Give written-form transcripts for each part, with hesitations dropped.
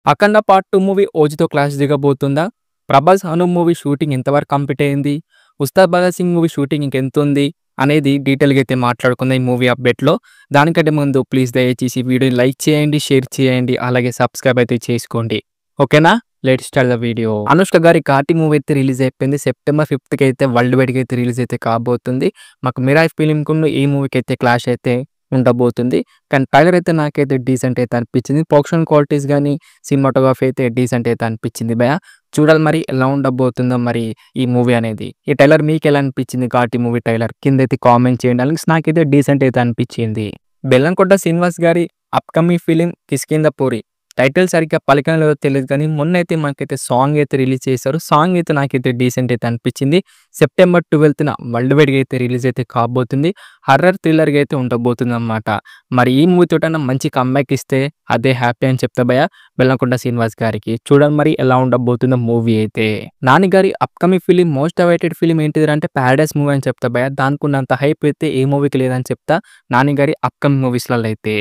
'అఖండ part 2' movie ఓజీతో clash దిగబోతుందా? 'Prabhas Hanu' movie shooting ఎంతవరకు కంప్లీట్ అయింది? 'ఉస్తాద్ భగత్ సింగ్' మూవీ షూటింగ్ ఇంకెంతుంది? అనేది డీటెయిల్‌గా అయితే మాట్లాడుకుందాం ఈ మూవీ అప్డేట్‌లో. దానికంటే ముందు ప్లీజ్ దయచేసి వీడియోని లైక్ చేయండి, షేర్ చేయండి, అలాగే సబ్స్క్రైబ్ అయితే చేసుకోండి. ఓకేనా? Let's start the video. Anushka గారి 'కార్తీ' మూవీ అయితే రిలీజ్ అయిపోయింది. సెప్టెంబర్ 5థ్‌కి అయితే వరల్డ్ వైడ్‌గా అయితే రిలీజ్ అయితే కాబోతుంది. మాకు 'మిరాయ్' ఫిల్మ్‌కును ఈ మూవీకి అయితే క్లాష్ అయితే ఉండబోతుంది. కానీ ట్రైలర్ అయితే నాకైతే డీసెంట్ అయితే అనిపించింది. ప్రొడక్షన్ క్వాలిటీస్ గాని, సినిమాటోగ్రఫీ అయితే డీసెంట్ అయితే అనిపించింది భయ్యా. చూడాలి మరి ఎలా ఉండబోతుందో మరి ఈ మూవీ అనేది. ఈ ట్రైలర్ మీకెలా అనిపించింది 'కార్తీ' మూవీ ట్రైలర్? కిందైతే కామెంట్ చేయండి. అలాగే నాకైతే డీసెంట్ అయితే అనిపించింది. బెల్లంకొండ శ్రీనివాస్ గారి అప్‌కమింగ్ ఫిల్మ్ 'కిష్కింధపురి' టైటిల్ సరిగ్గా పలికనో లేదో తెలీదు కానీ మొన్నైతే మనకైతే సాంగ్ అయితే రిలీజ్ చేశారు. సాంగ్ అయితే నాకైతే డీసెంట్ అయితే అనిపించింది. సెప్టెంబర్ 12న వరల్డ్ వైడ్‌గా అయితే రిలీజ్ అయితే కాబోతుంది. హర్రర్ థ్రిల్లర్‌గా అయితే ఉండబోతుందన్నమాట. మరి ఈ మూవీ తోటన్నా మంచి కమ్‌బ్యాక్ ఇస్తే అదే హ్యాపీ అని చెప్తా భయ్యా బెల్లంకొండ శ్రీనివాస్ గారికి. చూడాలి మరి ఎలా ఉండబోతుందో మూవీ అయితే. నాని గారి upcoming film most awaited film ఏంటిదిరా అంటే 'పారడైస్' మూవీ అని చెప్తా భయ్యా. దానికున్నంత హైప్ అయితే ఏ మూవీకి లేదని చెప్తా నాని గారి అప్‌కమింగ్ మూవీస్‌లలో అయితే.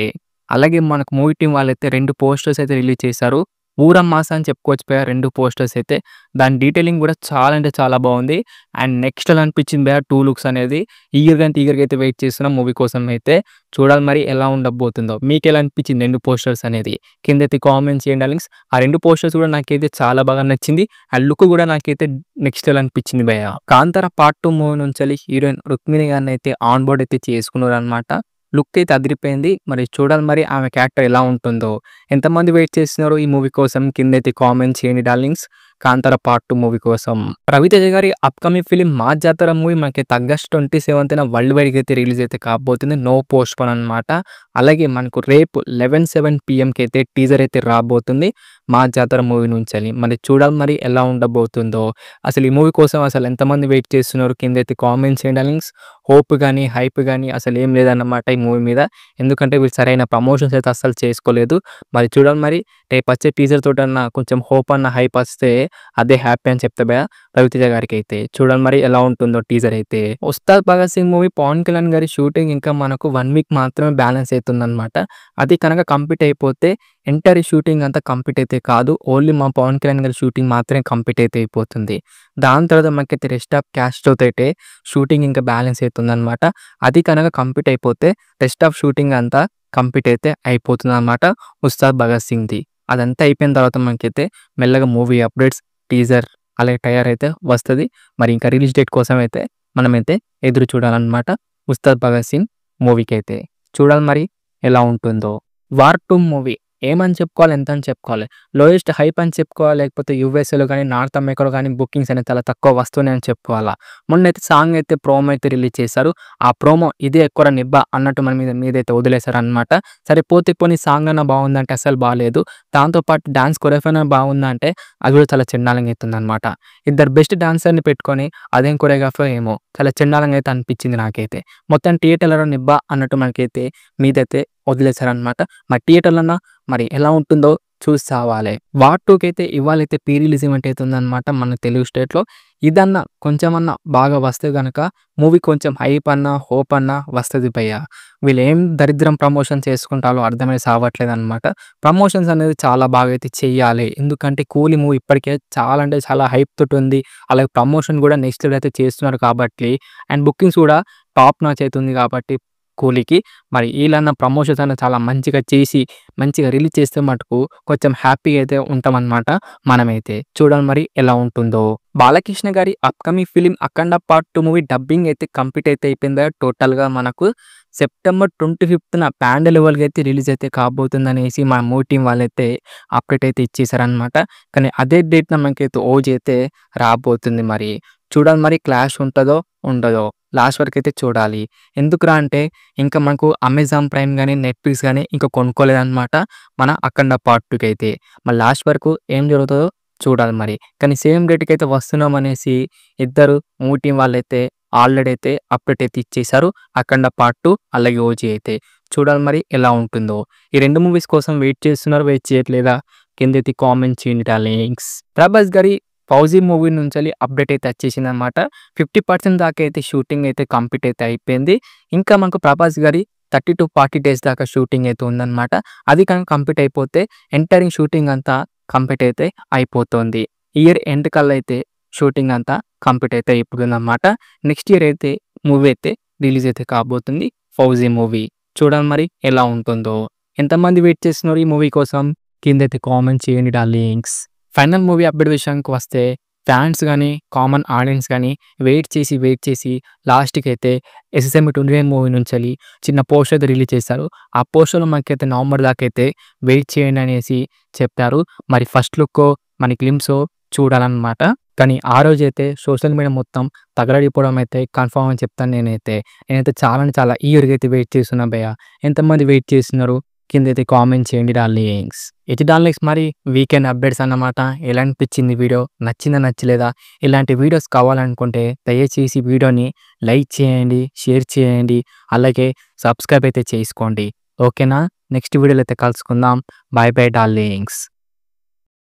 అలాగే మనకు మూవీ టీమ్ వాళ్ళైతే 2 పోస్టర్స్ అయితే రిలీజ్ చేశారు. ఊరం మాస అని చెప్పుకోవచ్చు భయ్యా 2 పోస్టర్స్ అయితే. దాని డీటెయిలింగ్ కూడా చాలా అంటే చాలా బాగుంది. అండ్ నెక్స్ట్ లెవెల్ అనిపించింది భయ్యా 2 లుక్స్ అనేది. ఈగర్‌గా అయితే వెయిట్ చేస్తున్నాం మూవీ కోసం అయితే. చూడాలి మరి ఎలా ఉండబోతుందో. మీకెలా అనిపించింది 2 పోస్టర్స్ అనేది? కిందైతే కామెంట్ చేయండి డార్లింగ్స్. ఆ 2 పోస్టర్స్ కూడా నాకైతే చాలా బాగా నచ్చింది. ఆ లుక్ కూడా నాకైతే నెక్స్ట్ లెవెల్ అనిపించింది భయ్యా. 'కాంతార పార్ట్ 2' మూవీ నుంచెల్లి హీరోయిన్ రుక్మిణి గారిని అయితే ఆన్ బోర్డ్ అయితే చేసుకున్నారనమాట. లుక్ అయితే అదిరిపోయింది. మరి చూడాలి మరి ఆమె క్యారెక్టర్ ఎలా ఉంటుందో. ఎంతమంది వెయిట్ చేస్తున్నారో ఈ మూవీ కోసం కిందైతే కామెంట్ చేయండి డార్లింగ్స్. 'కాంతార పార్ట్ 2' మూవీ కోసం. రవితేజ గారి అప్‌కమింగ్ ఫిల్మ్ 'మా జాతర' మూవీ మనకైతే ఆగస్ట్ 27న వరల్డ్ వైడ్‌గా అయితే రిలీజ్ అయితే కాబోతుంది. నో పోస్ట్‌పోన్ అనమాట. అలాగే మనకు రేపు 11:07 పీఎంకి అయితే టీజర్ అయితే రాబోతుంది 'మా జాతర' మూవీ నుంచెల్లి. మరి చూడాలి మరి ఎలా ఉండబోతుందో. అసలు ఈ మూవీ కోసం అసలు ఎంతమంది వెయిట్ చేస్తున్నారు కిందైతే కామెంట్ చేయండి డార్లింగ్స్. హోప్ గాని, హైప్ గాని అసలు ఏం లేదన్నమాట ఈ మూవీ మీద. ఎందుకంటే వీళ్ళు సరైన ప్రమోషన్స్ అయితే అస్సలు చేసుకోలేదు. మరి చూడాలి మరి రేపొచ్చే టీజర్ తోటన్నా కొంచెం హోప్ అన్న హైప్ వస్తే అదే హ్యాపీ అని చెప్తా భయ్యా రవితేజ గారికైతే. చూడాలి మరి ఎలా ఉంటుందో టీజర్ అయితే. 'ఉస్తాద్ భగత్ సింగ్' మూవీ పవన్ కళ్యాణ్ గారి షూటింగ్ ఇంకా మనకు 1 వీక్ మాత్రమే బ్యాలెన్స్ అయితుందన్నమాట. అది కనుక కంప్లీట్ అయిపోతే ఎంటైర్ షూటింగ్ అంతా కంప్లీట్ అయితే కాదు. ఓన్లీ మా పవన్ కళ్యాణ్ గారి షూటింగ్ మాత్రమే కంప్లీట్ అయితే అయిపోతుంది. దాని తర్వాత మనకైతే రెస్ట్ ఆఫ్ క్యాస్ట్‌తో అయితే షూటింగ్ ఇంకా బ్యాలెన్స్ అయితుందన్నమాట. అది కనుక కంప్లీట్ అయిపోతే రెస్ట్ ఆఫ్ షూటింగ్ అంతా కంప్లీట్ అయితే అయిపోతుందన్నమాట 'ఉస్తాద్ భగత్ సింగ్‌ది'. అదంతా అయిపోయిన తర్వాత మనకైతే మెల్లగా మూవీ అప్డేట్స్, టీజర్ అలాగే ట్రైలర్ అయితే వస్తది. మరి ఇంకా రిలీజ్ డేట్ కోసం అయితే మనమైతే ఎదురు చూడాలన్నమాట 'ఉస్తాద్ భగత్ సింగ్' మూవీకైతే. చూడాలి మరి ఎలా ఉంటుందో. 'వార్ 2' మూవీ ఏమని చెప్పుకోవాలి, ఎంత అని చెప్పుకోవాలి. లోయెస్ట్ హైప్ అని చెప్పుకోవాలా, లేకపోతే యూఎస్ఏలో గాని, నార్త్ అమెరికాలో గాని బుకింగ్స్ అనేవి చాలా తక్కువ వస్తున్నాయి అని చెప్పుకోవాలా. మొన్నైతే సాంగ్ అయితే ప్రోమో అయితే రిలీజ్ చేశారు. ఆ ప్రోమో ఇదే ఎక్కువ నిబ్బా అన్నట్టు మన మీదైతే వదిలేశారనమాట. సరే పోతే పోనీ సాంగ్ అన్నా బాగుందంటే అస్సలు బాలేదు. దాంతో పాటు డాన్స్ కొరియోగ్రఫీ అన్నా బాగుందంటే అది కూడా చాలా చెండాలంగా అయితుందనమాట. ఇద్దరు బెస్ట్ డాన్సర్‌ని పెట్టుకొని అదేం కొరియోగ్రఫీ ఏమో చాలా చెండాలంగా అయితే అనిపించింది నాకైతే. మొత్తం థియేటర్‌లో నిబ్బా అన్నట్టు మనకైతే మీదైతే వదిలేశారనమాట. మరి థియేటర్‌లన్నా మరి ఎలా ఉంటుందో చూసి సావాలే. 'వార్ 2' కైతే ఇవాళైతే ప్రీ రిలీజ్ ఈవెంట్ అయితే ఉందనమాట మన తెలుగు స్టేట్‌లో. ఇదన్నా కొంచెమన్నా బాగా వస్తే గనక మూవీ కొంచెం హైప్ అన్నా, హోప్ అన్నా వస్తది భయ్యా. వీళ్ళేం దరిద్రం ప్రమోషన్ చేసుకుంటారో అర్థమై సావట్లేదనమాట. ప్రమోషన్స్ అనేది చాలా బాగా అయితే చెయ్యాలి. ఎందుకంటే 'కూలీ' మూవీ ఇప్పటికే చాలా అంటే చాలా హైప్ తోటుంది. అలాగే ప్రమోషన్ కూడా నెక్స్ట్ లెవెల్ అయితే చేస్తున్నారు కాబట్టి అండ్ బుకింగ్స్ కూడా టాప్ నాచ్ అయితుంది కాబట్టి 'కూలీకి' మరి ఈళ్ళన్నా ప్రమోషన్స్ అన్నా చాలా మంచిగా చేసి, మంచిగా రిలీజ్ చేస్తే మటుకు కొంచెం హ్యాపీగా అయితే ఉంటామనమాట మనమైతే. చూడాలి మరి ఎలా ఉంటుందో. బాలకృష్ణ గారి అప్‌కమింగ్ ఫిల్మ్ 'అఖండ పార్ట్ 2' మూవీ డబ్బింగ్ అయితే కంప్లీట్ అయితే అయిపోయింది. టోటల్‌గా మనకు సెప్టెంబర్ 25న పాన్ లెవెల్‌గా అయితే రిలీజ్ అయితే కాబోతుందనేసి మా మూవీ టీమ్ వాళ్ళైతే అప్డేట్ అయితే ఇచ్చేసారనమాట. కానీ అదే డేట్‌న మనకైతే ఓజీ అయితే రాబోతుంది మరి. చూడాలి మరి క్లాష్ ఉంటదో, ఉండదో. లాస్ట్ వరకైతే చూడాలి. ఎందుకురా అంటే ఇంకా మనకు అమెజాన్ ప్రైమ్ గాని, నెట్‌ఫ్లిక్స్ గాని ఇంకా కొనుక్కోలేదనమాట మన 'అఖండ పార్ట్ 2' కైతే. మరి లాస్ట్ వరకు ఏం జరుగుతదో చూడాలి మరి. కానీ సేమ్ డేట్‌కైతే వస్తున్నామనేసి ఇద్దరు మూవీ టీమ్ వాళ్ళైతే ఆల్రెడీ అయితే అప్డేట్ అయితే ఇచ్చేసారు. 'అఖండ పార్ట్ 2' అలాగే 'ఓజీ' అయితే. చూడాలి మరి ఎలా ఉంటుందో. ఈ 2 మూవీస్ కోసం వెయిట్ చేస్తున్నారా? వెయిట్ చేయట్లేదా? కిందైతే కామెంట్ చేయండి డార్లింగ్స్. 'ప్రభాస్' గారి 'ఫౌజీ' మూవీ నుంచెల్లి అప్డేట్ అయితే వచ్చేసిందనమాట. 50% దాకా అయితే షూటింగ్ అయితే కంప్లీట్ అయితే అయిపోయింది. ఇంకా మనకు 'ప్రభాస్' గారి 30-40 డేస్ దాకా షూటింగ్ అయితే ఉందన్నమాట. అది కానీ కంప్లీట్ అయిపోతే ఎంటైరింగ్ షూటింగ్ అంతా కంప్లీట్ అయితే అయిపోతుంది. ఇయర్ ఎండ్ కల్లా అయితే షూటింగ్ అంతా కంప్లీట్ అయితే అయిపోతుందన్నమాట. నెక్స్ట్ ఇయర్ అయితే మూవీ అయితే రిలీజ్ అయితే కాబోతుంది 'ఫౌజీ' మూవీ. చూడాలి మరి ఎలా ఉంటుందో. ఎంతమంది వెయిట్ చేస్తున్నారు ఈ మూవీ కోసం? కిందైతే కామెంట్ చేయండి డార్లింగ్స్. ఫైనల్ మూవీ అప్డేట్ విషయానికి వస్తే ఫ్యాన్స్ గానీ, కామన్ ఆడియన్స్ గానీ వెయిట్ చేసి లాస్ట్‌కైతే 'ఎస్ఎస్ఎంబి 29' మూవీ నుంచెల్లి చిన్న పోస్టర్ అయితే రిలీజ్ చేశారు. ఆ పోస్టర్‌లో మనకైతే నవంబర్ దాకా అయితే వెయిట్ చేయండి అనేసి చెప్పారు. మరి ఫస్ట్ లుక్కో, మన గ్లింప్సో చూడాలన్నమాట. కానీ ఆ రోజైతే సోషల్ మీడియా మొత్తం తగలడిపోవడం అయితే కన్ఫర్మ్ అని చెప్తాను నేనైతే. నేనైతే చాలా అంటే చాలా ఈగర్‌గా అయితే వెయిట్ చేస్తున్నా భయ్యా. ఎంతమంది వెయిట్ చేస్తున్నారు? కిందైతే కామెంట్ చేయండి డార్లింగ్స్. ఇది డార్లింగ్స్ మరి వీకెండ్ అప్డేట్స్ అన్నమాట. ఎలా అనిపించింది వీడియో? నచ్చిందా? నచ్చలేదా? ఇలాంటి వీడియోస్ కావాలనుకుంటే దయచేసి వీడియోని లైక్ చేయండి, షేర్ చేయండి, అలాగే సబ్స్క్రైబ్ అయితే చేసుకోండి. ఓకేనా? నెక్స్ట్ వీడియోలో అయితే కలుసుకుందాం. By by darlings.